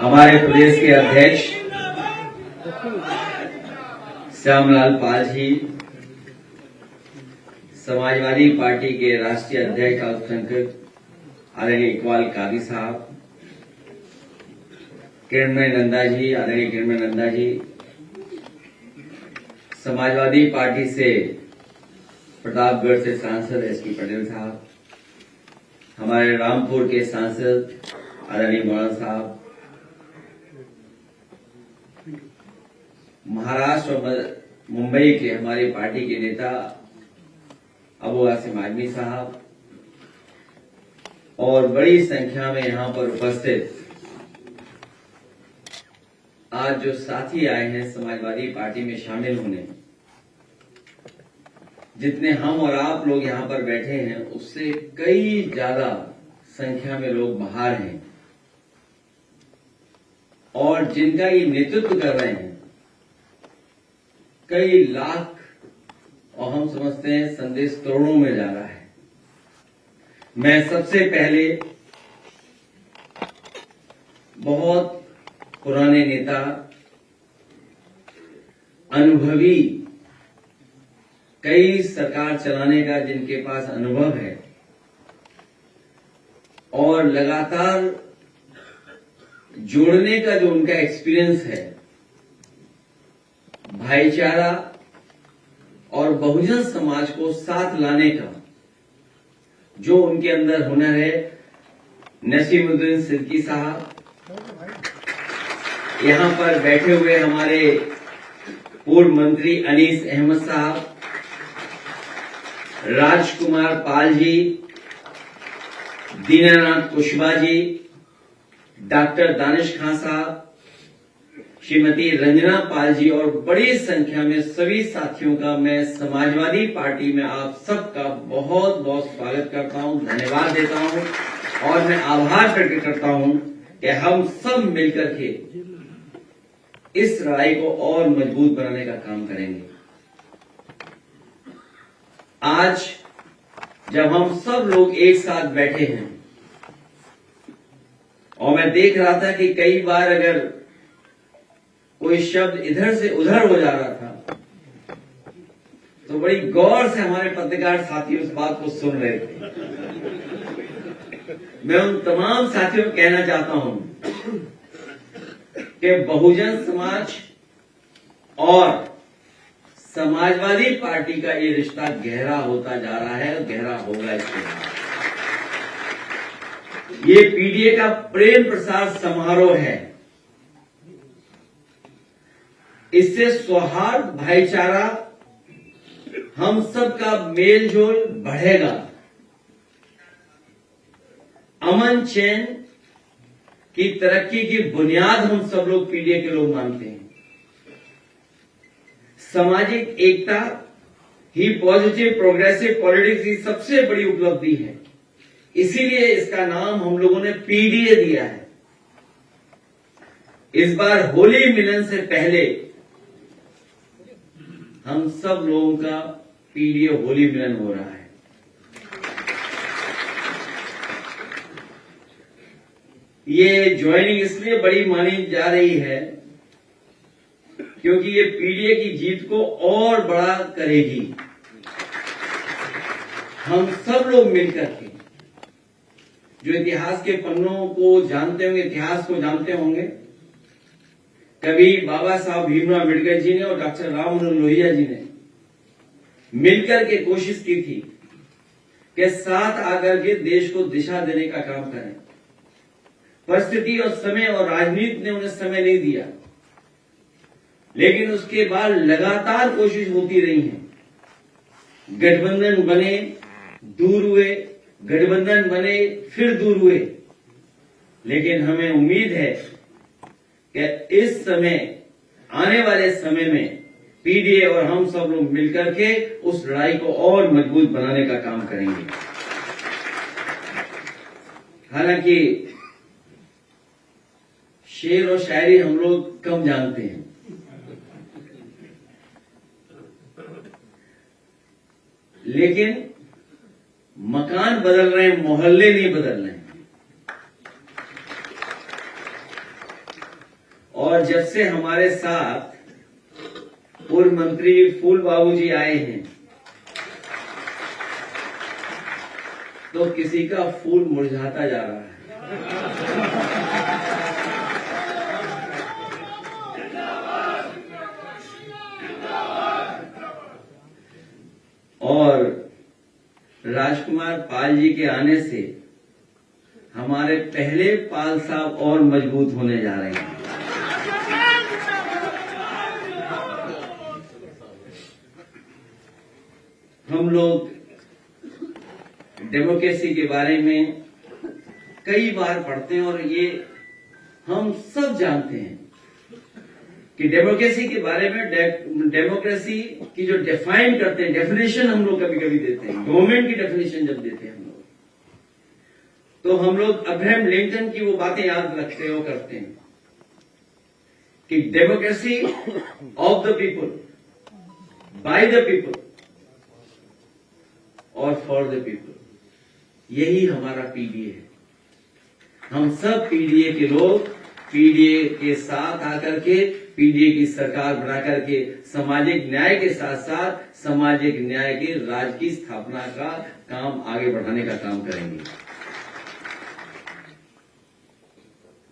हमारे प्रदेश के अध्यक्ष श्यामलाल पाल जी, समाजवादी पार्टी के राष्ट्रीय अध्यक्ष अल्पसंख्यक आदरणीय इकबाल कादी साहब, किरणमय नंदा जी, आदरणीय किरणमय नंदा जी, समाजवादी पार्टी से प्रतापगढ़ से सांसद एसपी पटेल साहब, हमारे रामपुर के सांसद आदरणीय मौलाना साहब, महाराष्ट्र और मुंबई के हमारी पार्टी के नेता अबू आसिम आजमी साहब और बड़ी संख्या में यहां पर उपस्थित आज जो साथी आए हैं समाजवादी पार्टी में शामिल होने, जितने हम और आप लोग यहां पर बैठे हैं उससे कई ज्यादा संख्या में लोग बाहर हैं और जिनका ये नेतृत्व कर रहे हैं कई लाख और हम समझते हैं संदेश करोड़ों में जा रहा है। मैं सबसे पहले बहुत पुराने नेता, अनुभवी, कई सरकार चलाने का जिनके पास अनुभव है और लगातार जोड़ने का जो उनका एक्सपीरियंस है, भाईचारा और बहुजन समाज को साथ लाने का जो उनके अंदर हुनर है, नसीमुद्दीन सिद्दीकी साहब, यहां पर बैठे हुए हमारे पूर्व मंत्री अनीस अहमद साहब, राजकुमार पाल जी, दीनानाथ कुशवाहा जी, डॉक्टर दानिश खान साहब, श्रीमती रंजना पाल जी और बड़ी संख्या में सभी साथियों का मैं समाजवादी पार्टी में आप सबका बहुत बहुत स्वागत करता हूं, धन्यवाद देता हूं और मैं आभार प्रकट करता हूं कि हम सब मिलकर के इस लड़ाई को और मजबूत बनाने का काम करेंगे। आज जब हम सब लोग एक साथ बैठे हैं और मैं देख रहा था कि कई बार अगर कोई शब्द इधर से उधर हो जा रहा था तो बड़ी गौर से हमारे पत्रकार साथी उस बात को सुन रहे थे। मैं उन तमाम साथियों को कहना चाहता हूं कि बहुजन समाज और समाजवादी पार्टी का ये रिश्ता गहरा होता जा रहा है और गहरा होगा। इसके ये पीडीए का प्रेम प्रसाद समारोह है। इससे सौहार्द, भाईचारा, हम सबका मेल जोल बढ़ेगा, अमन चैन की तरक्की की बुनियाद हम सब लोग पीडीए के लोग मानते हैं। सामाजिक एकता ही पॉजिटिव प्रोग्रेसिव पॉलिटिक्स की सबसे बड़ी उपलब्धि है, इसीलिए इसका नाम हम लोगों ने पीडीए दिया है। इस बार होली मिलन से पहले हम सब लोगों का पीडीए होली मिलन हो रहा है। ये ज्वाइनिंग इसलिए बड़ी मानी जा रही है क्योंकि ये पीडीए की जीत को और बड़ा करेगी। हम सब लोग मिलकर के जो इतिहास के पन्नों को जानते होंगे, इतिहास को जानते होंगे, कभी बाबा साहब भीमराव अम्बेडकर जी ने और डॉक्टर राम मनोहर लोहिया जी ने मिलकर के कोशिश की थी कि साथ आकर के देश को दिशा देने का काम करें। परिस्थिति और समय और राजनीति ने उन्हें समय नहीं दिया, लेकिन उसके बाद लगातार कोशिश होती रही है। गठबंधन बने, दूर हुए, गठबंधन बने, फिर दूर हुए, लेकिन हमें उम्मीद है कि इस समय, आने वाले समय में पीडीए और हम सब लोग मिलकर के उस लड़ाई को और मजबूत बनाने का काम करेंगे। हालांकि शेर और शायरी हम लोग कम जानते हैं, लेकिन मकान बदल रहे हैं, मोहल्ले नहीं बदल रहे हैं। और जब से हमारे साथ पूर्व मंत्री फूल बाबू जी आए हैं तो किसी का फूल मुरझाता जा रहा है। और राजकुमार पाल जी के आने से हमारे पहले पाल साहब और मजबूत होने जा रहे हैं। हम लोग डेमोक्रेसी के बारे में कई बार पढ़ते हैं और ये हम सब जानते हैं कि डेमोक्रेसी के बारे में डेमोक्रेसी की जो डिफाइन करते हैं, डेफिनेशन हम लोग कभी कभी देते हैं, गवर्नमेंट की डेफिनेशन जब देते हैं हम लोग, तो हम लोग अब्राहम लिंकन की वो बातें याद रखते हो करते हैं कि democracy of the people, by the people और फॉर द पीपल, यही हमारा पीडीए है। हम सब पीडीए के लोग पीडीए के साथ आकर के पीडीए की सरकार बना करके सामाजिक न्याय के साथ साथ सामाजिक न्याय के राज्य की स्थापना का काम आगे बढ़ाने का काम करेंगे।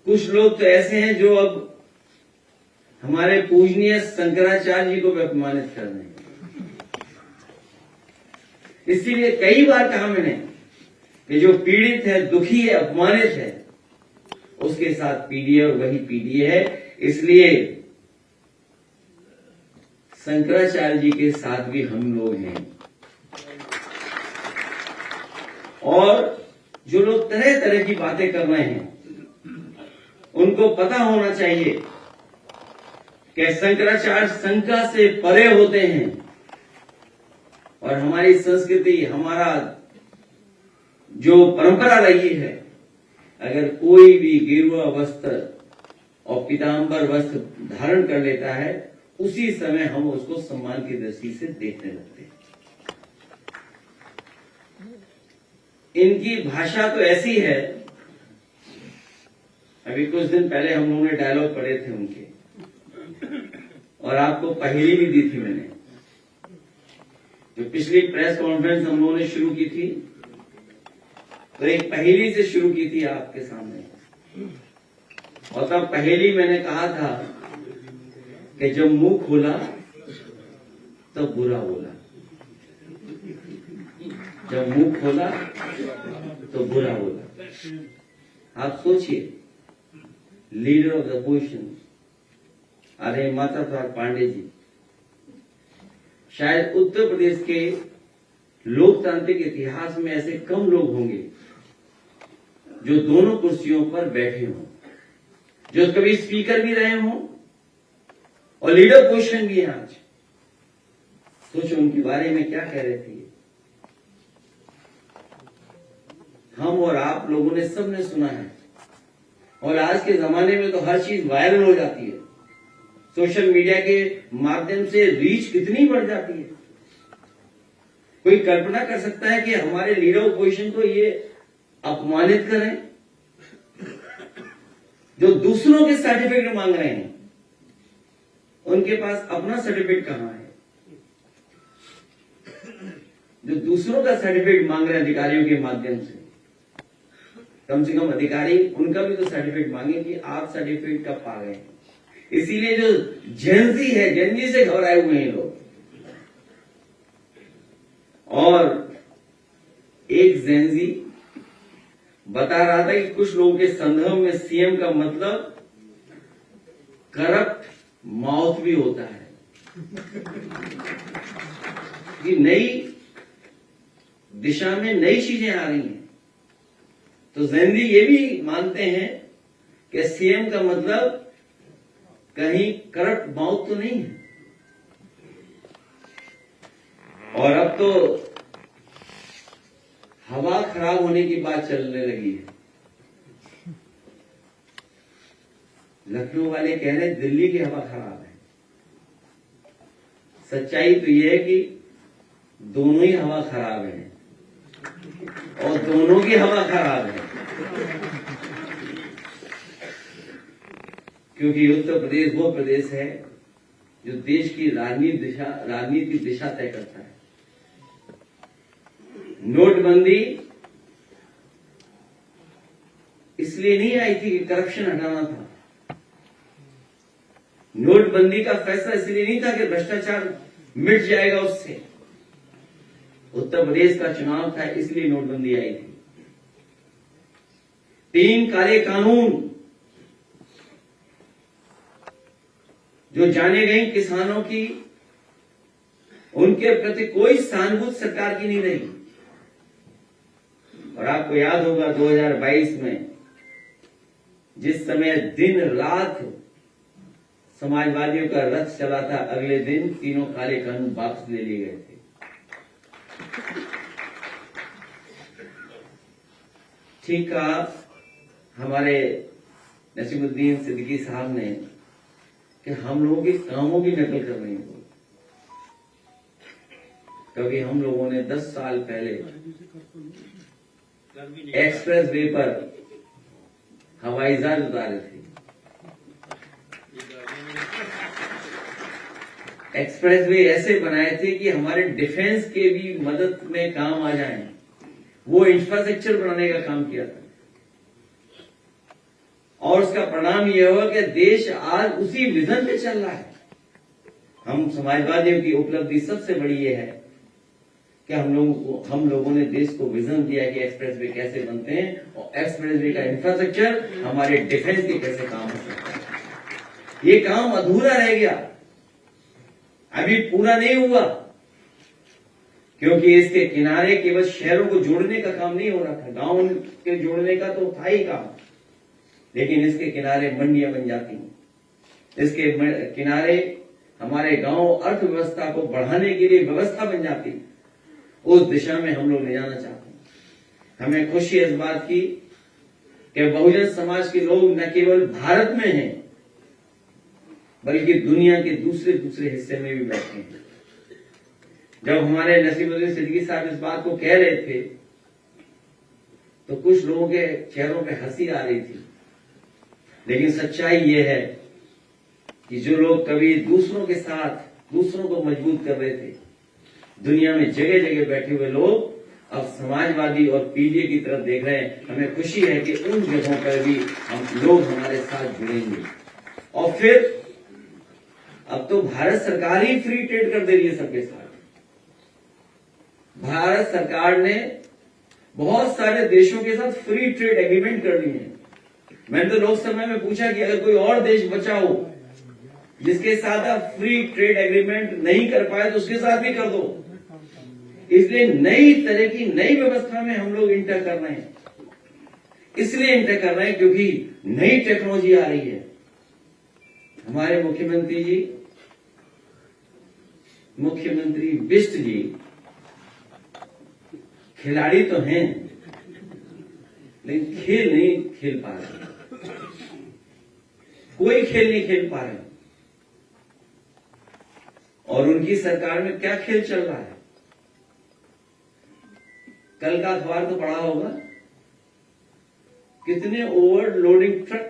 कुछ लोग तो ऐसे हैं जो अब हमारे पूजनीय शंकराचार्य जी को भी अपमानित कर रहे हैं। इसीलिए कई बार कहा मैंने कि जो पीड़ित है, दुखी है, अपमानित है, उसके साथ पीडीए और वही पीडीए है। इसलिए शंकराचार्य जी के साथ भी हम लोग हैं। और जो लोग तरह तरह की बातें कर रहे हैं उनको पता होना चाहिए कि शंकराचार्य शंका से परे होते हैं और हमारी संस्कृति, हमारा जो परंपरा रही है, अगर कोई भी गेरुआ वस्त्र और पीतांबर वस्त्र धारण कर लेता है उसी समय हम उसको सम्मान की दृष्टि से देखने लगते हैं। इनकी भाषा तो ऐसी है, अभी कुछ दिन पहले हम लोगों ने डायलॉग पढ़े थे उनके और आपको पहेली भी दी थी मैंने। जो पिछली प्रेस कॉन्फ्रेंस हम लोगों ने शुरू की थी तो एक पहेली से शुरू की थी आपके सामने, और तब पहेली मैंने कहा था कि जब मुंह खोला तब बुरा बोला, जब मुंह खोला तो बुरा बोला। आप सोचिए, लीडर ऑफ द अपोजिशन आदरणीय माता प्रसाद पांडे जी, शायद उत्तर प्रदेश के लोकतांत्रिक इतिहास में ऐसे कम लोग होंगे जो दोनों कुर्सियों पर बैठे हों, जो कभी स्पीकर भी रहे हों और लीडर पोजीशन भी है आज। सोचो उनके बारे में क्या कह रहे थे। हम और आप लोगों ने सबने सुना है, और आज के जमाने में तो हर चीज वायरल हो जाती है। सोशल मीडिया के माध्यम से रीच कितनी बढ़ जाती है। कोई कल्पना कर सकता है कि हमारे लीडर ऑपोजिशन को ये अपमानित करें, जो दूसरों के सर्टिफिकेट मांग रहे हैं, उनके पास अपना सर्टिफिकेट कहां है? जो दूसरों का सर्टिफिकेट मांग रहे हैं अधिकारियों के माध्यम से, कम से कम अधिकारी उनका भी तो सर्टिफिकेट मांगे कि आप सर्टिफिकेट कब पा गए। इसीलिए जो जेनजी है, जेनजी से घबराए हुए हैं लोग। और एक जेनजी बता रहा था कि कुछ लोगों के संदर्भ में सीएम का मतलब करप्ट माउथ भी होता है। कि नई दिशा में नई चीजें आ रही हैं, तो जेनजी ये भी मानते हैं कि सीएम का मतलब कहीं करप्ट माउथ तो नहीं है। और अब तो हवा खराब होने की बात चलने लगी है। लखनऊ वाले कह रहे हैं दिल्ली की हवा खराब है। सच्चाई तो यह है कि दोनों ही हवा खराब है और दोनों की हवा खराब है। क्योंकि उत्तर प्रदेश वो प्रदेश है जो देश की राजनीतिक दिशा तय करता है। नोटबंदी इसलिए नहीं आई थी कि करप्शन हटाना था। नोटबंदी का फैसला इसलिए नहीं था कि भ्रष्टाचार मिट जाएगा उससे। उत्तर प्रदेश का चुनाव था, इसलिए नोटबंदी आई थी। 3 काले कानून जो जाने गए किसानों की, उनके प्रति कोई सहानुभूति सरकार की नहीं रही। और आपको याद होगा 2022 में जिस समय दिन रात समाजवादियों का रथ चला था, अगले दिन तीनों काले कानून वापस ले लिए गए थे। ठीक कहा हमारे नसीमुद्दीन सिद्दीकी साहब ने कि हम लोगों के कामों की नकल कर रहे हैं। कभी हम लोगों ने 10 साल पहले एक्सप्रेस वे पर हवाई जहाज उतारे थे। एक्सप्रेस वे ऐसे बनाए थे कि हमारे डिफेंस के भी मदद में काम आ जाए, वो इंफ्रास्ट्रक्चर बनाने का काम किया था। और उसका परिणाम यह हुआ कि देश आज उसी विजन पे चल रहा है। हम समाजवादियों की उपलब्धि सबसे बड़ी यह है कि हम लोगों ने देश को विजन दिया कि एक्सप्रेस वे कैसे बनते हैं और एक्सप्रेस वे का इंफ्रास्ट्रक्चर हमारे डिफेंस के कैसे काम हो सकता है। ये काम अधूरा रह गया, अभी पूरा नहीं हुआ, क्योंकि इसके किनारे केवल शहरों को जोड़ने का काम नहीं हो रहा था, गांव के जोड़ने का तो था ही काम, लेकिन इसके किनारे मंडियां बन जाती हैं। इसके किनारे हमारे गांव अर्थव्यवस्था को बढ़ाने के लिए व्यवस्था बन जाती है। उस दिशा में हम लोग ले जाना चाहते हैं। हमें खुशी इस बात की कि बहुजन समाज के लोग न केवल भारत में हैं, बल्कि दुनिया के दूसरे हिस्से में भी बैठे हैं। जब हमारे नसीमुद्दीन सिद्दीकी साहब इस बात को कह रहे थे तो कुछ लोगों के चेहरों पे हंसी आ रही थी, लेकिन सच्चाई ये है कि जो लोग कभी दूसरों के साथ दूसरों को मजबूत कर रहे थे, दुनिया में जगह जगह बैठे हुए लोग अब समाजवादी और पीडीए की तरफ देख रहे हैं। हमें खुशी है कि उन जगहों पर भी हम लोग हमारे साथ जुड़ेंगे। और फिर अब तो भारत सरकार ही फ्री ट्रेड कर दे रही है सबके साथ। भारत सरकार ने बहुत सारे देशों के साथ फ्री ट्रेड एग्रीमेंट कर ली है। मैंने तो लोकसभा में पूछा कि अगर कोई और देश बचा हो जिसके साथ आप फ्री ट्रेड एग्रीमेंट नहीं कर पाए तो उसके साथ भी कर दो। इसलिए नई तरह की नई व्यवस्था में हम लोग इंटर कर रहे हैं। इसलिए इंटर कर रहे हैं क्योंकि नई टेक्नोलॉजी आ रही है। हमारे मुख्यमंत्री बिष्ट जी खिलाड़ी तो हैं, लेकिन खेल नहीं खेल पा रहे, कोई खेल नहीं खेल पा रहे। और उनकी सरकार में क्या खेल चल रहा है? कल का अखबार तो पढ़ा होगा, कितने ओवरलोडिंग ट्रक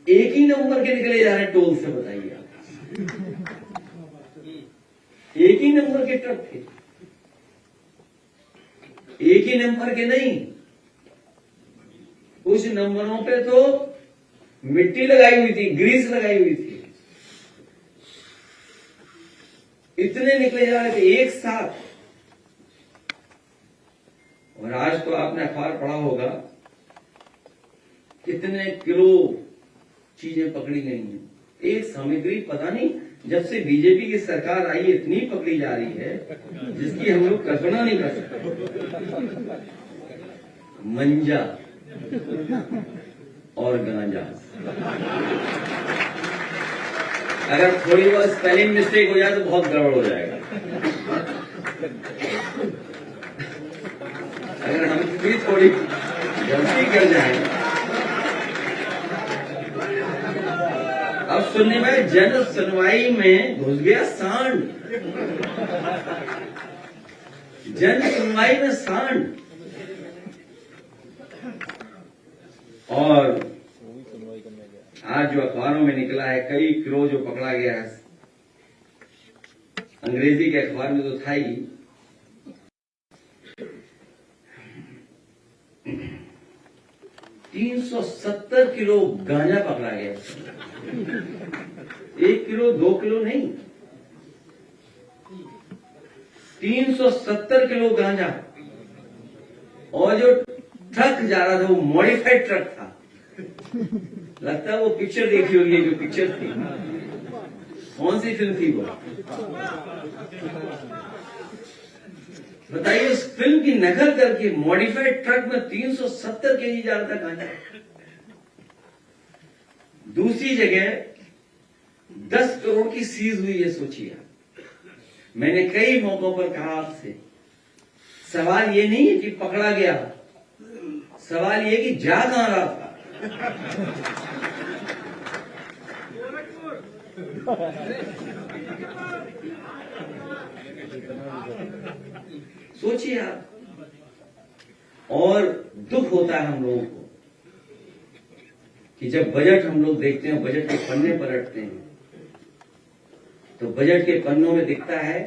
एक ही नंबर के निकले जा रहे हैं टोल से, बताइए आप। एक ही नंबर के ट्रक थे, एक ही नंबर के नहीं, कुछ नंबरों पे तो मिट्टी लगाई हुई थी, ग्रीस लगाई हुई थी। इतने निकले जा रहे थे एक साथ। और आज तो आपने अखबार पढ़ा होगा कितने किलो चीजें पकड़ी गई हैं। एक सामग्री पता नहीं जब से बीजेपी की सरकार आई इतनी पकड़ी जा रही है जिसकी हम लोग कल्पना नहीं कर सकते। मंजा और गांजा, अगर थोड़ी बहुत स्पेलिंग मिस्टेक हो जाए तो बहुत गड़बड़ हो जाएगा। अगर हम भी थोड़ी गलती कर जाए। अब सुनने में जन सुनवाई में घुस गया सांड, जन सुनवाई में सांड। और आज आज जो अखबारों में निकला है, कई किलो जो पकड़ा गया है, अंग्रेजी के अखबार में तो था ही, 370 किलो गांजा पकड़ा गया। 1 किलो 2 किलो नहीं, 370 किलो गांजा। और जो ट्रक जा रहा था वो मॉडिफाइड ट्रक था। लगता है वो पिक्चर देखी होगी, जो पिक्चर थी, कौन सी फिल्म थी वो, बताइए। उस फिल्म की नकल करके मॉडिफाइड ट्रक में 370 केजी जा रहा था गांजा। दूसरी जगह 10 करोड़ की सीज हुई है, सोचिए। मैंने कई मौकों पर कहा आपसे, सवाल ये नहीं है कि पकड़ा गया, सवाल ये कि जा कहां रहा था। सोचिए आप। और दुख होता है हम लोगों को कि जब बजट हम लोग देखते हैं, बजट के पन्ने पलटते हैं, तो बजट के पन्नों में दिखता है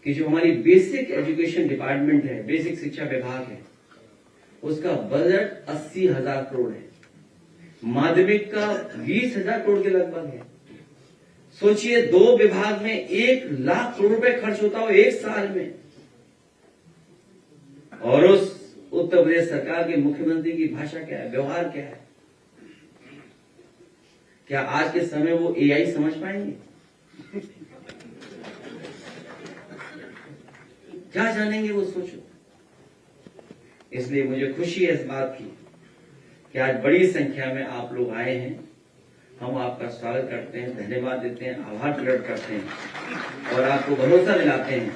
कि जो हमारी बेसिक एजुकेशन डिपार्टमेंट है, बेसिक शिक्षा विभाग है, उसका बजट 80,000 करोड़ है। माध्यमिक का 20,000 करोड़ के लगभग है। सोचिए, 2 विभाग में 1 लाख करोड़ रुपए खर्च होता हो एक साल में। और उस उत्तर प्रदेश सरकार के मुख्यमंत्री की भाषा क्या है, व्यवहार क्या है? क्या आज के समय वो एआई समझ पाएंगे? क्या जानेंगे वो, सोचो। इसलिए मुझे खुशी है इस बात की कि आज बड़ी संख्या में आप लोग आए हैं। हम आपका स्वागत करते हैं, धन्यवाद देते हैं, आभार प्रकट करते हैं और आपको भरोसा दिलाते हैं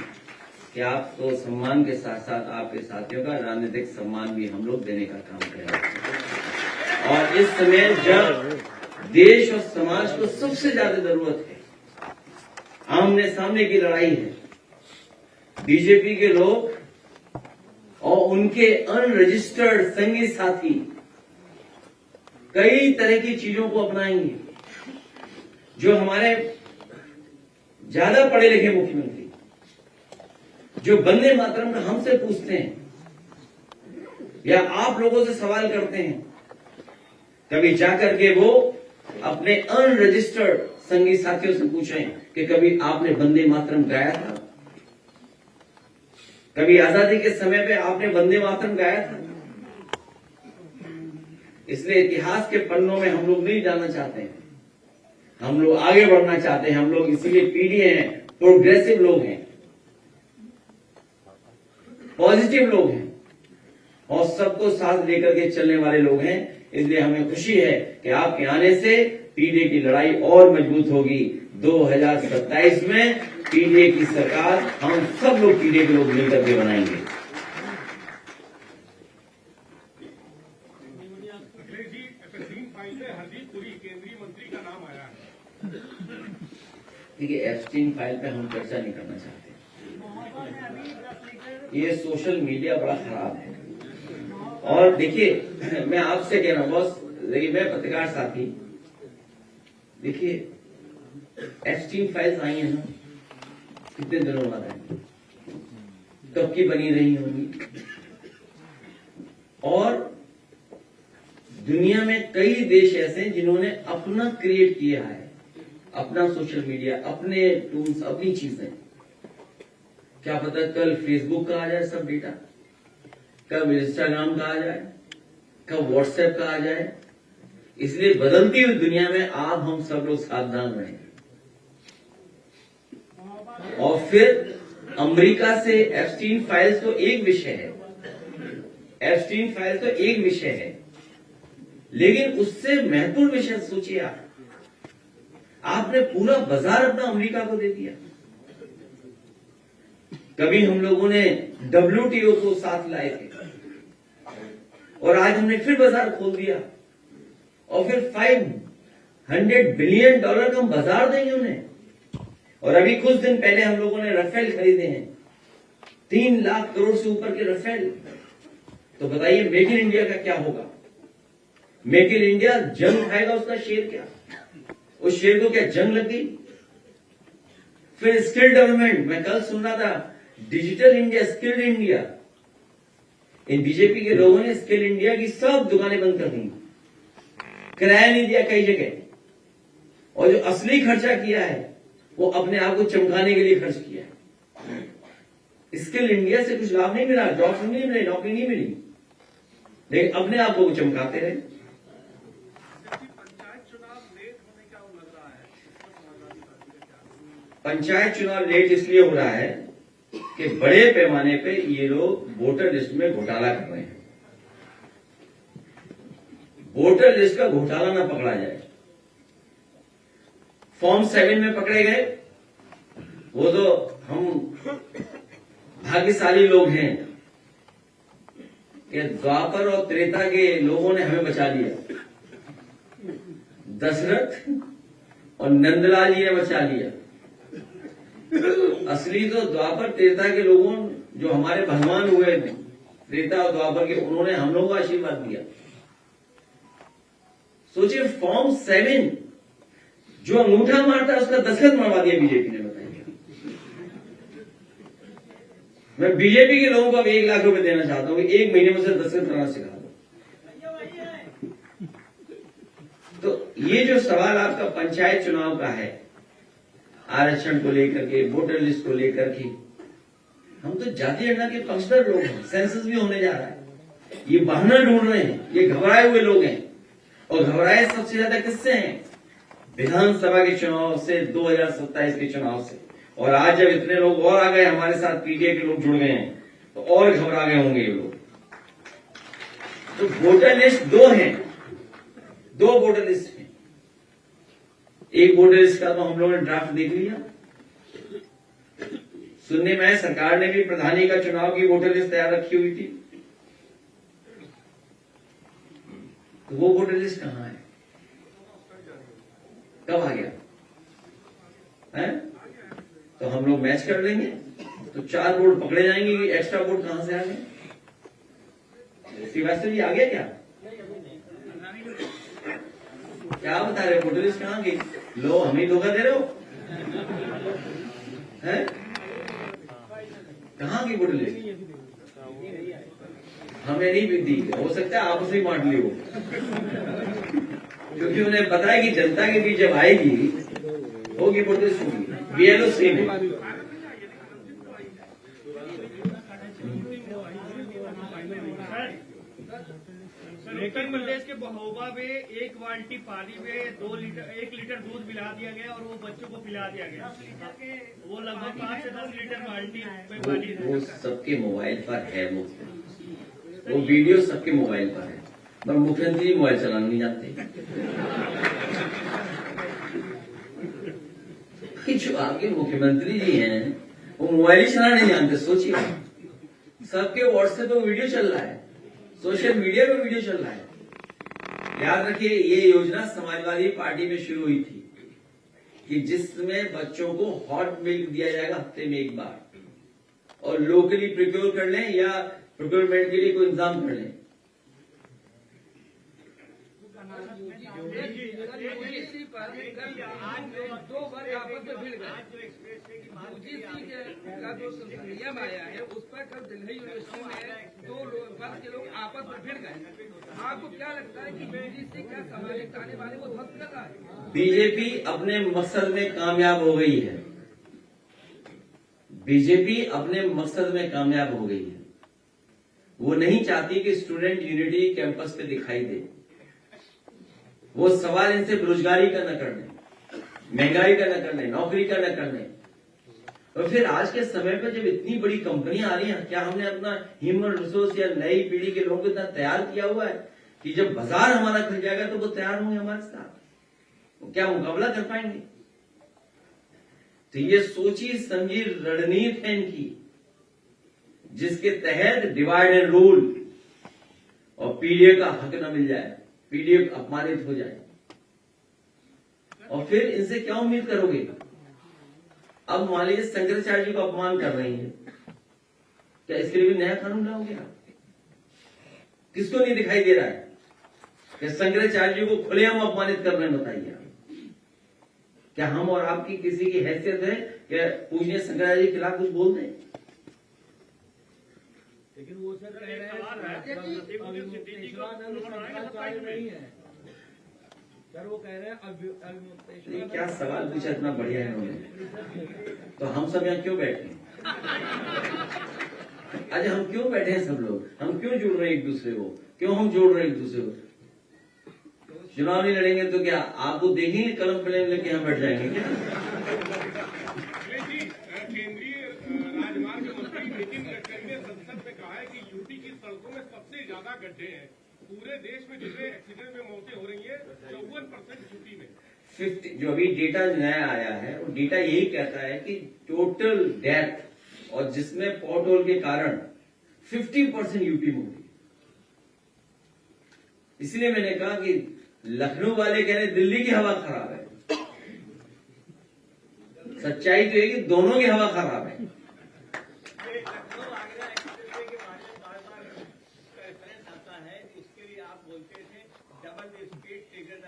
कि आपको सम्मान के साथ साथ आपके साथियों का राजनीतिक सम्मान भी हम लोग देने का काम करेंगे। और इस समय जब देश और समाज को सबसे ज्यादा जरूरत है, आमने सामने की लड़ाई है, बीजेपी के लोग और उनके अनरजिस्टर्ड संगी साथी कई तरह की चीजों को अपनाएंगे। जो हमारे ज्यादा पढ़े लिखे मुख्यमंत्री जो वंदे मातरम का हमसे पूछते हैं या आप लोगों से सवाल करते हैं, कभी जाकर के वो अपने अनरजिस्टर्ड संगी साथियों से पूछें कि कभी आपने वंदे मातरम गाया था? कभी आजादी के समय पे आपने वंदे मातरम गाया था? इसलिए इतिहास के पन्नों में हम लोग नहीं जाना चाहते हैं, हम लोग आगे बढ़ना चाहते हैं। हम लोग इसीलिए पीडीए हैं, प्रोग्रेसिव लोग हैं, पॉजिटिव लोग हैं और सबको साथ लेकर के चलने वाले लोग हैं। इसलिए हमें खुशी है कि आपके आने से पीडीए की लड़ाई और मजबूत होगी। 2027 में पीडीए की सरकार हम सब लोग पीडीए के लोग मिलकर के बनाएंगे। देखिए, एप्स्टीन फाइल पे हम चर्चा नहीं करना चाहते। ये सोशल मीडिया बड़ा खराब है। और देखिए, मैं आपसे कह रहा हूं बॉस, देखिए मैं पत्रकार साथी, देखिए एप्स्टीन फाइल्स आई हैं ना, कितने दिनों बाद आई, कब की बनी रही होंगी। और दुनिया में कई देश ऐसे हैं जिन्होंने अपना क्रिएट किया है, अपना सोशल मीडिया, अपने टूल्स, अपनी चीजें। क्या पता कल फेसबुक का आ जाए सब डेटा, कब इंस्टाग्राम का आ जाए, कब व्हाट्सएप का आ जाए। इसलिए बदलती हुई दुनिया में आप हम सब लोग सावधान रहें। और फिर अमेरिका से एप्स्टीन फाइल्स तो एक विषय है, एप्स्टीन फाइल्स तो एक विषय है, लेकिन उससे महत्वपूर्ण विषय सोचिए आपने पूरा बाजार अपना अमेरिका को दे दिया। कभी हम लोगों ने WTO को साथ लाए थे और आज हमने फिर बाजार खोल दिया और फिर $500 बिलियन का हम बाजार देंगे उन्हें। और अभी कुछ दिन पहले हम लोगों ने राफेल खरीदे हैं, 3 लाख करोड़ से ऊपर के राफेल। तो बताइए मेक इन इंडिया का क्या होगा? मेक इन इंडिया जंग खाएगा उसका शेर क्या? उस शेर को क्या जंग लग गई? फिर स्किल डेवलपमेंट, मैं कल सुन रहा था डिजिटल इंडिया, स्किल्ड इंडिया। इन बीजेपी के लोगों ने स्किल इंडिया की सब दुकानें बंद कर दी, किराया नहीं दिया कई जगह, और जो असली खर्चा किया है वो अपने आप को चमकाने के लिए खर्च किया है। स्किल इंडिया से कुछ लाभ नहीं मिला, जॉब नहीं मिली, नौकरी नहीं मिली, लेकिन अपने आप को चमकाते रहे। पंचायत चुनाव लेट इसलिए हो रहा है कि बड़े पैमाने पे ये लोग वोटर लिस्ट में घोटाला कर रहे हैं। वोटर लिस्ट का घोटाला ना पकड़ा जाए। फॉर्म 7 में पकड़े गए, वो तो हम भाग्यशाली लोग हैं कि द्वापर और त्रेता के लोगों ने हमें बचा लिया। दशरथ और नंदलाल जी ने बचा लिया। असली तो द्वापर त्रेता के लोगों, जो हमारे भगवान हुए त्रेता और द्वापर के, उन्होंने हम लोगों को आशीर्वाद दिया। सोचिए, फॉर्म 7 जो अंगूठा मारता है उसका दस्तखत मरवा दिया बीजेपी ने। बताइए, मैं बीजेपी के लोगों को अब 1 लाख रुपए देना चाहता हूं कि 1 महीने में से दस्तखत करना सिखा दो। तो ये जो सवाल आपका पंचायत चुनाव का है, आरक्षण को लेकर के, वोटर लिस्ट को लेकर के, हम तो जातीय गणना के पक्षधर लोग हैं। सेंसस भी होने जा रहा है, ये बहाना ढूंढ रहे हैं, ये घबराए हुए लोग हैं। और घबराए सबसे ज्यादा किससे हैं? विधानसभा के चुनाव से, 2027 के चुनाव से। और आज जब इतने लोग और आ गए, हमारे साथ पीटीआई के लोग जुड़ गए हैं, तो और घबरा गए होंगे ये लोग। तो वोटर लिस्ट 2 हैं, 2 वोटर लिस्ट हैं। एक वोटर लिस्ट का तो हम लोगों ने ड्राफ्ट देख लिया। सुनने में सरकार ने भी प्रधानी का चुनाव की वोटर लिस्ट तैयार रखी हुई थी। तो वो वोटर लिस्ट कहां है? कब आ गया है? तो हम लोग मैच कर लेंगे तो 4 वोट पकड़े जाएंगे कि एक्स्ट्रा वोट कहां से आ गए? श्रीवास्तव जी आ गया क्या? क्या बता रहे? वोटर लिस्ट कहां गई? लो, हम ही धोखा दे रहे हो हैं? कहां की वोटर लिस्ट? हमें नहीं दी, हो सकता है आपस में बांट ली हो, क्योंकि उन्हें पता है कि जनता के बीच जब आएगी होगी वोटर लिस्ट होगी। बीएलओ सेम है। उत्तर प्रदेश के महोबा में 1 बाल्टी पानी में 1 लीटर दूध मिला दिया गया और वो बच्चों को पिला दिया गया। वो लगभग 5 से 10 लीटर बाल्टी में पानी। वो सबके मोबाइल पर है, वो वीडियो सबके मोबाइल पर है, पर मुख्यमंत्री मोबाइल चलाना नहीं जानते। जो आपके मुख्यमंत्री जी हैं वो मोबाइल ही चलाना नहीं जानते। सोचिए, सबके व्हाट्सएप पे वीडियो चल रहा है, सोशल मीडिया पे वीडियो चल रहा है। याद रखिए, ये योजना समाजवादी पार्टी में शुरू हुई थी कि जिसमें बच्चों को हॉट मिल्क दिया जाएगा हफ्ते में 1 बार, और लोकली प्रोक्योर कर लें या प्रोक्योरमेंट के लिए कोई इंतजाम कर लें। का जो नियम आया है उस पर कल दिल्ली यूनिवर्सिटी में 2 वर्ग के लोग आपस में भिड़ गए। आपको क्या लगता है कि बीजेपी क्या सामाजिक ताने बाने को ध्वस्त कर रहा है? बीजेपी अपने मकसद में कामयाब हो गई है। बीजेपी अपने मकसद में कामयाब हो गई है। वो नहीं चाहती कि स्टूडेंट यूनिटी कैंपस पे दिखाई दे। वो सवाल इनसे बेरोजगारी का न करने, महंगाई का न करने, नौकरी का न करने। और फिर आज के समय पर जब इतनी बड़ी कंपनियां आ रही हैं, क्या हमने अपना ह्यूमन रिसोर्स या नई पीढ़ी के लोगों को इतना तैयार किया हुआ है कि जब बाजार हमारा खुल जाएगा तो वो तैयार होंगे हमारे साथ? वो क्या मुकाबला कर पाएंगे? तो ये सोची समझी रणनीति है इनकी, जिसके तहत डिवाइड एंड रूल और पीडीए का हक न मिल जाए, पीडीए अपमानित हो जाए। और फिर इनसे क्या उम्मीद करोगे? अब मान लीजिए शंकराचार्य जी को अपमान कर रही है, क्या इसके लिए भी नया कानून लाओगे आप? किसको नहीं दिखाई दे रहा है? कि शंकराचार्य जी को खुलेआम अपमानित कर रहे हैं? बताइए आप। क्या हम और आपकी किसी की हैसियत है कि पूजनीय शंकराचार्य जी के खिलाफ कुछ बोल दें? लेकिन वो सर कह रहे हैं शंकराचार्य नहीं है सर, वो कह रहे हैं ये क्या सवाल पूछा इतना बढ़िया है उन्होंने। तो हम सब यहाँ क्यों बैठे हैं? आज हम क्यों बैठे हैं सब लोग? हम क्यों जुड़ रहे हैं एक दूसरे को? क्यों हम जोड़ रहे हैं एक दूसरे को? चुनाव नहीं लड़ेंगे तो क्या आपको देखेंगे कलम प्लेन लेके यहाँ बैठ जाएंगे क्या? केंद्रीय राजमार्ग मंत्री नितिन गडकरी ने संसद में कहा है कि यूपी की सड़कों में सबसे ज्यादा गड्ढे हैं। पूरे देश में जितने एक्सीडेंट में मौतें हो रही है 54% यूपी में। 50 जो अभी डेटा नया आया है वो डेटा यही कहता है कि टोटल डेथ और जिसमें पॉट होल के कारण 50% यूपी में हुई। इसलिए मैंने कहा कि लखनऊ वाले कह रहे दिल्ली की हवा खराब है। सच्चाई तो है कि दोनों की हवा खराब है। लखनऊ आगरा एक्सप्रेसवे के बारे में बार-बार रेफरेंस आता है कि उसके लिए आप बोलते थे double the speed trigger the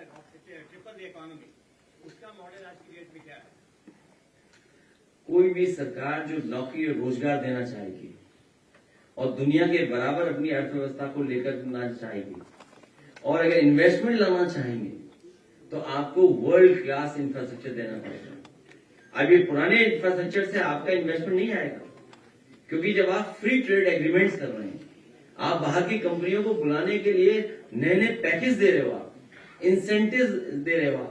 triple the economy. उसका मॉडल आज की डेट में क्या है? कोई भी सरकार जो नौकरी और रोजगार देना चाहेगी और दुनिया के बराबर अपनी अर्थव्यवस्था को लेकर ना चाहेगी और अगर इन्वेस्टमेंट लाना चाहेंगे तो आपको वर्ल्ड क्लास इंफ्रास्ट्रक्चर देना पड़ेगा। अब ये पुराने इंफ्रास्ट्रक्चर से आपका इन्वेस्टमेंट नहीं आएगा, क्योंकि जब आप फ्री ट्रेड एग्रीमेंट्स कर रहे हैं, आप बाहर की कंपनियों को बुलाने के लिए नए नए पैकेज दे रहे हो, आप इंसेंटिव दे रहे हो,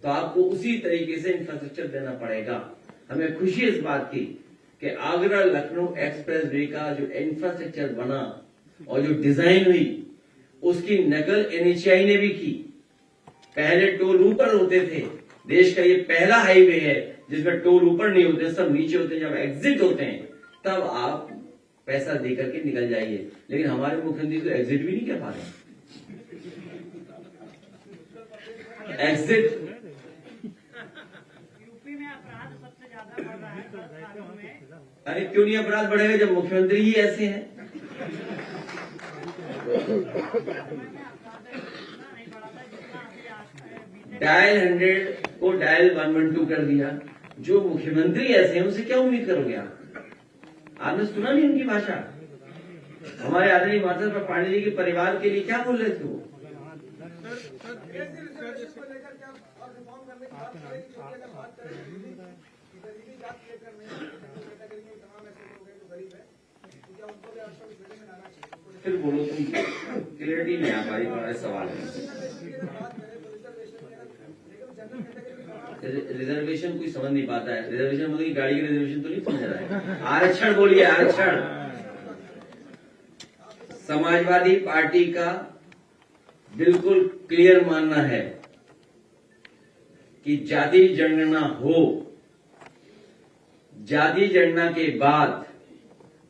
तो आपको उसी तरीके से इंफ्रास्ट्रक्चर देना पड़ेगा। हमें खुशी इस बात की कि आगरा लखनऊ एक्सप्रेस वे का जो इंफ्रास्ट्रक्चर बना और जो डिजाइन हुई उसकी नकल एनएचएआई ने भी की। पहले टोल ऊपर होते थे, देश का ये पहला हाईवे है जिसमें टोल ऊपर नहीं होते, सब नीचे होते हैं। जब एग्जिट होते हैं तब आप पैसा देकर के निकल जाइए, लेकिन हमारे मुख्यमंत्री तो एग्जिट भी नहीं कर पा रहे। एग्जिट यूपी में अपराध सबसे ज्यादा बढ़ रहा है थानों में। अरे क्यों नहीं अपराध बढ़ेगा जब मुख्यमंत्री ही ऐसे हैं? डायल 100 को डायल 112 कर दिया। जो मुख्यमंत्री ऐसे हैं उनसे क्या उम्मीद करोगे आप? आपने सुना नहीं उनकी भाषा? हमारे आदरणीय माता पांडे जी के परिवार के लिए क्या बोल रहे थे वो? फिर बोलो, तुम क्लियरिटी नहीं आ पा रही, तुम्हारे सवाल है। रिजर्वेशन कोई समझ नहीं पाता है। रिजर्वेशन मतलब कि गाड़ी की रिजर्वेशन तो नहीं समझ रहा है। आरक्षण बोलिए, आरक्षण। समाजवादी पार्टी का बिल्कुल क्लियर मानना है कि जाति जनगणना हो, जाति जनगणना के बाद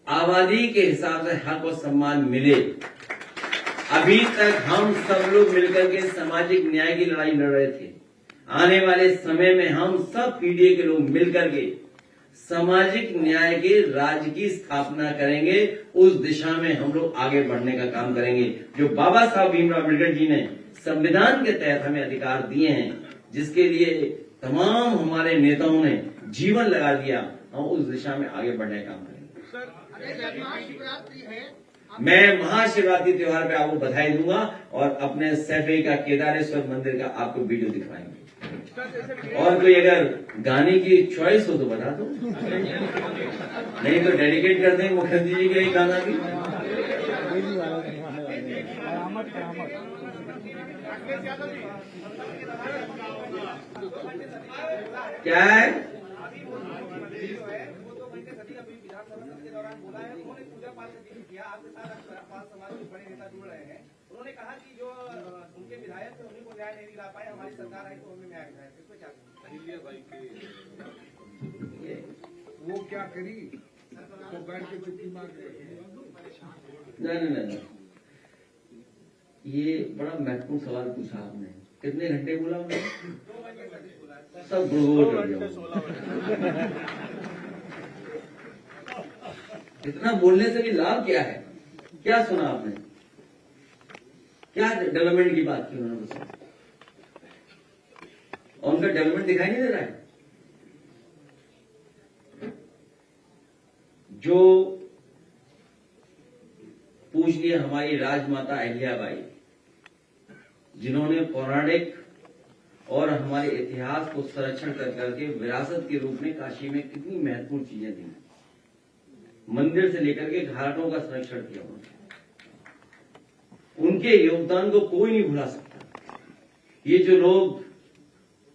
आबादी के हिसाब से हक और सम्मान मिले। अभी तक हम सब लोग मिलकर के सामाजिक न्याय की लड़ाई लड़ रहे थे। आने वाले समय में हम सब पीडीए के लोग मिलकर के सामाजिक न्याय के राज्य की स्थापना करेंगे। उस दिशा में हम लोग आगे बढ़ने का काम करेंगे। जो बाबा साहब भीमराव अम्बेडकर जी ने संविधान के तहत हमें अधिकार दिए हैं, जिसके लिए तमाम हमारे नेताओं ने जीवन लगा दिया, हम उस दिशा में आगे बढ़ने का काम करेंगे। मैं महाशिवरात्रि त्योहार पे आपको बधाई दूंगा और अपने सैफई का केदारेश्वर मंदिर का आपको वीडियो दिखवाएंगे। और कोई अगर गाने की चॉइस हो तो बता दो, नहीं तो डेडिकेट कर देंगे मुख्यमंत्री जी के लिए गाना भी। क्या है? उन्होंने कहा कि जो उनके विधायक थे उन्हीं को न्याय नहीं दिला पाए, हमारी सरकार आई तो हमें न्याय दिलाया। इसको क्या वो क्या करी तो बैठ के चुप्पी मार नहीं, ये बड़ा महत्वपूर्ण सवाल पूछा आपने। कितने घंटे बोला आपने? सब गुड़गुड़ कर दिया। इतना बोलने से भी लाभ क्या है? क्या सुना आपने? क्या डेवलपमेंट की बात की उन्होंने मुझसे? और उनका डेवलपमेंट दिखाई नहीं दे रहा है? जो पूजनीय हमारी राजमाता अहिल्याबाई, जिन्होंने पौराणिक और हमारे इतिहास को संरक्षण कर करके विरासत के रूप में काशी में कितनी महत्वपूर्ण चीजें दी, मंदिर से लेकर के घाटों का संरक्षण किया उन्होंने, उनके योगदान को कोई नहीं भुला सकता। ये जो लोग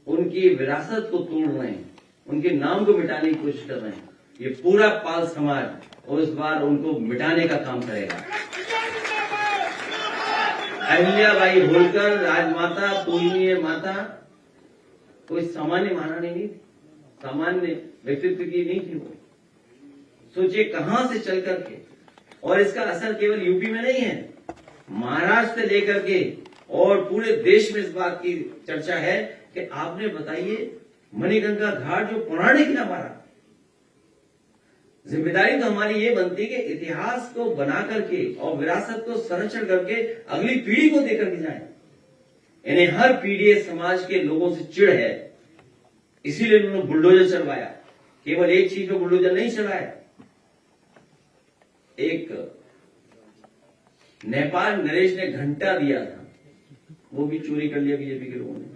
उनकी विरासत को तोड़ रहे हैं, उनके नाम को मिटाने की कोशिश कर रहे हैं, ये पूरा पाल समाज और इस बार उनको मिटाने का काम करेगा। अहिल्याबाई होलकर राजमाता, पूजनीय माता, कोई सामान्य महारानी नहीं थी, सामान्य व्यक्तित्व की नहीं थी वो। सोचिए कहां से चल करके, और इसका असर केवल यूपी में नहीं है, महाराष्ट्र से लेकर के और पूरे देश में इस बात की चर्चा है कि आपने बताइए मणिगंगा घाट जो पौराणिक है हमारा, जिम्मेदारी तो हमारी ये बनती है कि इतिहास को बना करके और विरासत को संरक्षण करके अगली पीढ़ी को देकर के जाए। इन्हें हर पीढ़ी समाज के लोगों से चिढ़ है, इसीलिए उन्होंने बुलडोजर चलवाया। केवल एक चीज पे बुलडोजर नहीं चलाया, एक नेपाल नरेश ने घंटा दिया था, वो भी चोरी कर लिया बीजेपी के लोगों ने।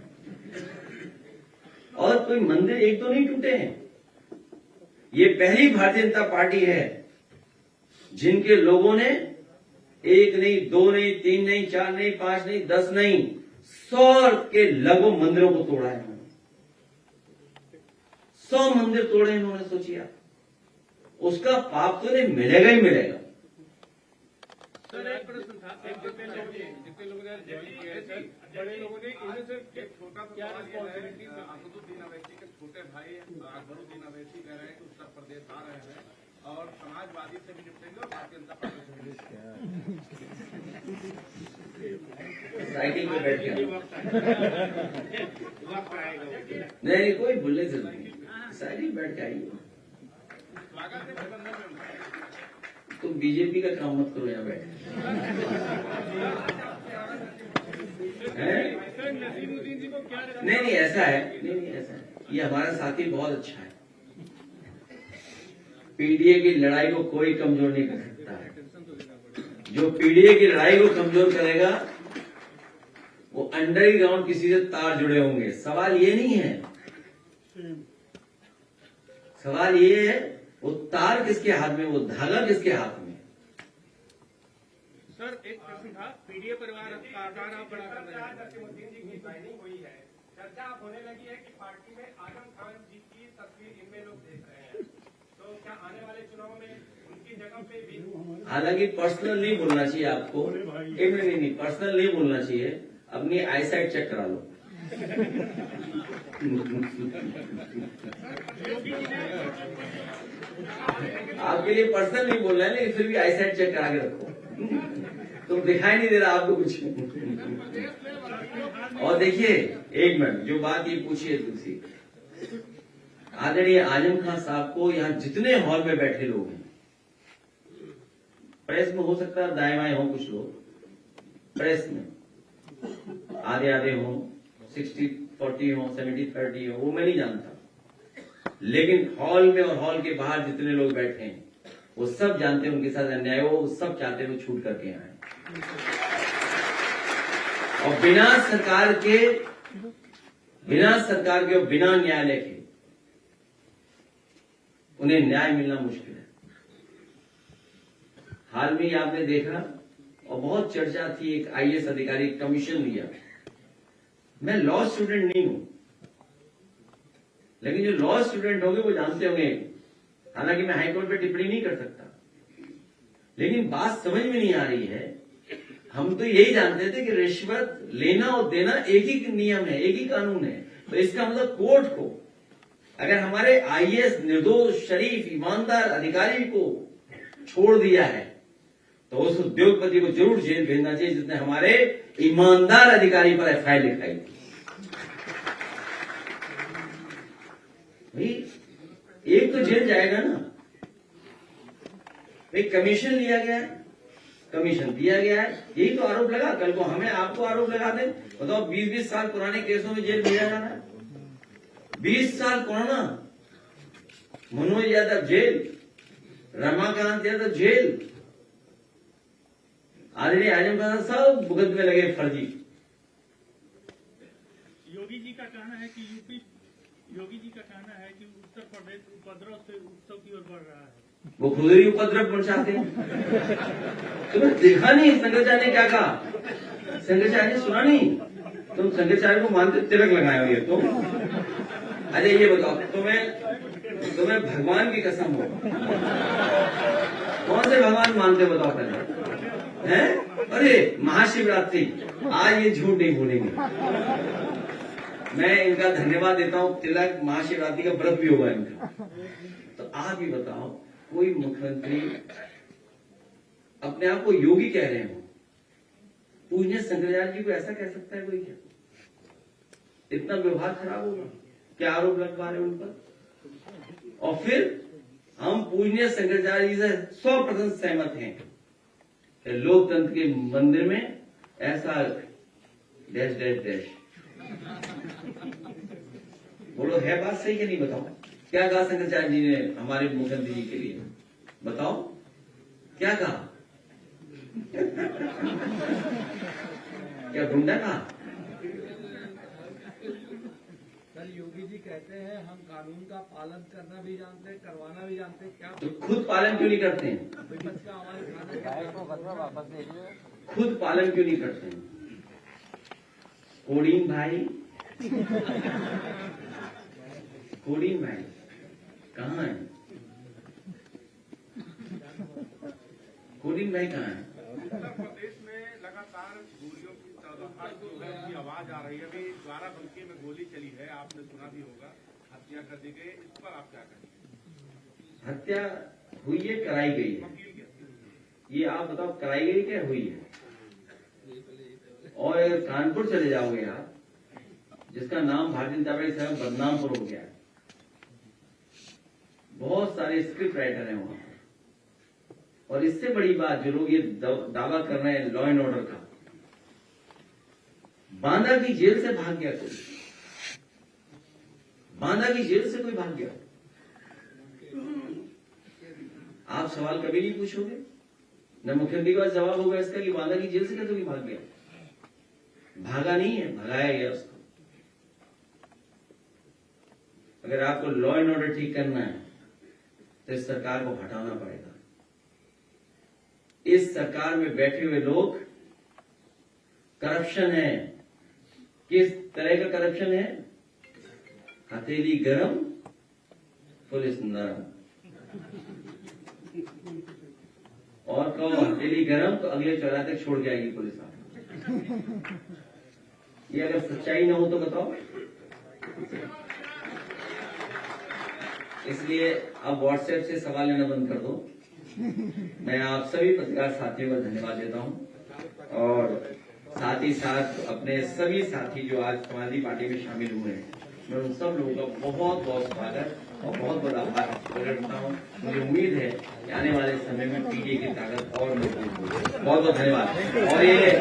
और कोई मंदिर एक दो नहीं टूटे हैं। ये पहली भारतीय जनता पार्टी है जिनके लोगों ने एक नहीं, दो नहीं, तीन नहीं, चार नहीं, पांच नहीं, 10 नहीं, 100 के लगभग मंदिरों को तोड़ा है। 100 मंदिर तोड़े इन्होंने, सोचिए उसका पाप तो नहीं मिलेगा ही मिलेगा। सर एक प्रश्न था, जितने लोगों ने जैली किया है सर, बड़े लोगों ने इनमें से एक छोटा क्या रिस्पॉन्स है कि असदुद्दीन अवैसी के छोटे भाई अकबरुद्दीन अवैसी कह रहे हैं कि उत्तर प्रदेश आ रहे हैं और समाजवादी से भी निपटेंगे और भारतीय जनता पार्टी से भी निपटेंगे। साइकिल पे बैठ के वक्त आएगा। नहीं, कोई बोलने से नहीं, साइकिल बैठ के आइए। स्वागत है प्रबंधन में। तो बीजेपी का काम मत करो यहाँ बैठ। सर नसीरुद्दीन जी को क्या नहीं ऐसा है, नहीं ऐसा है, ये हमारा साथी बहुत अच्छा है। पीडीए की लड़ाई को कोई कमजोर नहीं कर सकता है। जो पीडीए की लड़ाई को कमजोर करेगा वो अंडरग्राउंड किसी से तार जुड़े होंगे। सवाल ये नहीं है, सवाल ये है वो तार किसके हाथ में, वो धागा किसके हाथ में। सर एक प्रश्न था, पीडीए परिवार का आकार आप बड़ा कर रहे हैं। नसीरुद्दीन जी की ज्वाइनिंग हुई है, चर्चा अब होने लगी है कि पार्टी में आजम खान जी की तस्वीर इनमें लोग देख रहे हैं, तो क्या आने वाले चुनाव में उनकी जगह पे भी? हालांकि पर्सनल नहीं बोलना चाहिए आपको, नहीं पर्सनल नहीं बोलना चाहिए, अपनी आईसाइट चेक करा लो। आपके लिए पर्सनल नहीं बोलना है, लेकिन फिर भी आईसाइट चेक करा के रखो। तो दिखाई नहीं दे रहा आपको कुछ। और देखिए एक मिनट, जो बात ये पूछी है तुलसी, आदरणीय आजम खान साहब को यहाँ जितने हॉल में बैठे लोग हैं, प्रेस में हो सकता है दाएं बाएं हो कुछ लोग, प्रेस में आधे आधे हो, 60-40 हो, 70-30 हो, वो मैं नहीं जानता, लेकिन हॉल में और हॉल के बाहर जितने लोग बैठे हैं वो सब जानते हैं उनके साथ अन्याय हो, वो सब चाहते हैं वो छूट करके आए। और बिना सरकार के और बिना न्यायालय के उन्हें न्याय मिलना मुश्किल है। हाल में ही आपने देखा और बहुत चर्चा थी, एक आईएएस अधिकारी कमीशन दिया। मैं लॉ स्टूडेंट नहीं हूं, लेकिन जो लॉ स्टूडेंट होंगे वो जानते होंगे, हालांकि मैं हाईकोर्ट पे टिप्पणी नहीं कर सकता, लेकिन बात समझ में नहीं आ रही है। हम तो यही जानते थे कि रिश्वत लेना और देना एक ही नियम है, एक ही कानून है। तो इसका मतलब कोर्ट को अगर हमारे आईएएस निर्दोष शरीफ ईमानदार अधिकारी को छोड़ दिया है तो उस उद्योगपति को जरूर जेल भेजना चाहिए जिसने हमारे ईमानदार अधिकारी पर एफआईआर लिखाई थी। भाई एक तो जेल जाएगा ना, एक कमीशन लिया गया, कमीशन दिया गया है, यही तो आरोप लगा। कल को हमें आपको आरोप लगा दें, बताओ 20-20 साल पुराने केसों में जेल भेजा जाना है। 20 साल पुराना, मनोज यादव जेल, रमाकांत यादव जेल, आदरणीय आजम खान सब मुकदमे लगे फर्जी। योगी जी का कहना है कि उत्तर प्रदेश उपद्रव से उत्सव की ओर बढ़ रहा है। वो खुद ही उपद्रव मचाते हैं। तुम्हें देखा नहीं शंकराचार्य ने क्या कहा? शंकराचार्य ने सुना नहीं? तुम शंकराचार्य को मानते, तिलक लगाए हो ये तुम। अच्छा ये बताओ, तुम्हें भगवान की कसम हो, कौन से भगवान मानते हो बताओ पहले? हैं? अरे महाशिवरात्रि, आज ये झूठ नहीं बोलेंगे। मैं इनका धन्यवाद देता हूँ, तिलक महाशिवरात्रि का व्रत भी होगा इनका। तो आप ही बताओ, कोई मुख्यमंत्री अपने आप को योगी कह रहे हो, पूजनीय शंकराचार्य जी को ऐसा कह सकता है कोई? क्या इतना व्यवहार खराब होगा? क्या आरोप लगवा रहे हैं उन पर? और फिर हम पूजनीय शंकराचार्य जी से 100% सहमत हैं कि लोकतंत्र के मंदिर में ऐसा डैश डैश डैश। बोलो, है बात सही कि नहीं? बताओ, क्या कहा शंकराचार्य जी ने हमारे मुख्यमंत्री जी के लिए? बताओ क्या कहा? क्या गुंडा कहा? सर योगी जी कहते हैं हम कानून का पालन करना भी जानते हैं, करवाना भी जानते हैं, क्या तो खुद पालन क्यों नहीं करते हैं? विपक्ष का हमारे खाना खुद पालन क्यों नहीं करते हैं? कोडीन भाई, कोडीन भाई कहाँ है? कोडीन भाई कहाँ है? उत्तर प्रदेश में लगातार गोलियों की की आवाज आ रही है। अभी बाराबंकी में गोली चली है, आपने सुना भी होगा, हत्या कर दी गई। इस पर आप क्या कहेंगे? हत्या हुई है, कराई गई है? ये आप बताओ, कराई गई क्या हुई है? और अगर कानपुर चले जाओगे आप, जिसका नाम भारतीय जनता पार्टी से बदनामपुर हो गया है, बहुत सारे स्क्रिप्ट राइटर हैं वहां पर। और इससे बड़ी बात, जो लोग ये दावा कर रहे हैं लॉ एंड ऑर्डर का, बांदा की जेल से भाग गया कोई, बांदा की जेल से कोई भाग गया। आप सवाल कभी नहीं पूछोगे, न मुख्यमंत्री के पास जवाब होगा इसका कि बांदा की जेल से कैसे कोई भाग गया? भागा नहीं है, भगाया गया उसको। अगर आपको लॉ एंड ऑर्डर ठीक करना है तो इस सरकार को हटाना पड़ेगा। इस सरकार में बैठे हुए लोग करप्शन है। किस तरह का करप्शन है? हथेली गरम, पुलिस नरम। और कहो हथेली गरम तो अगले चौराहे तक छोड़ जाएगी पुलिस आपको। ये अगर सच्चाई ना हो तो बताओ। इसलिए अब व्हाट्सएप से सवाल लेना बंद कर दो। मैं आप सभी पत्रकार साथियों का धन्यवाद देता हूं और साथ ही साथ अपने सभी साथी जो आज समाजवादी पार्टी में शामिल हुए हैं, मैं उन सब लोगों का बहुत बहुत स्वागत और बहुत बहुत आभार प्रकट करता हूँ। मुझे उम्मीद है कि आने वाले समय में पीडीए की ताकत और मजबूत होगी। बहुत बहुत धन्यवाद। और ये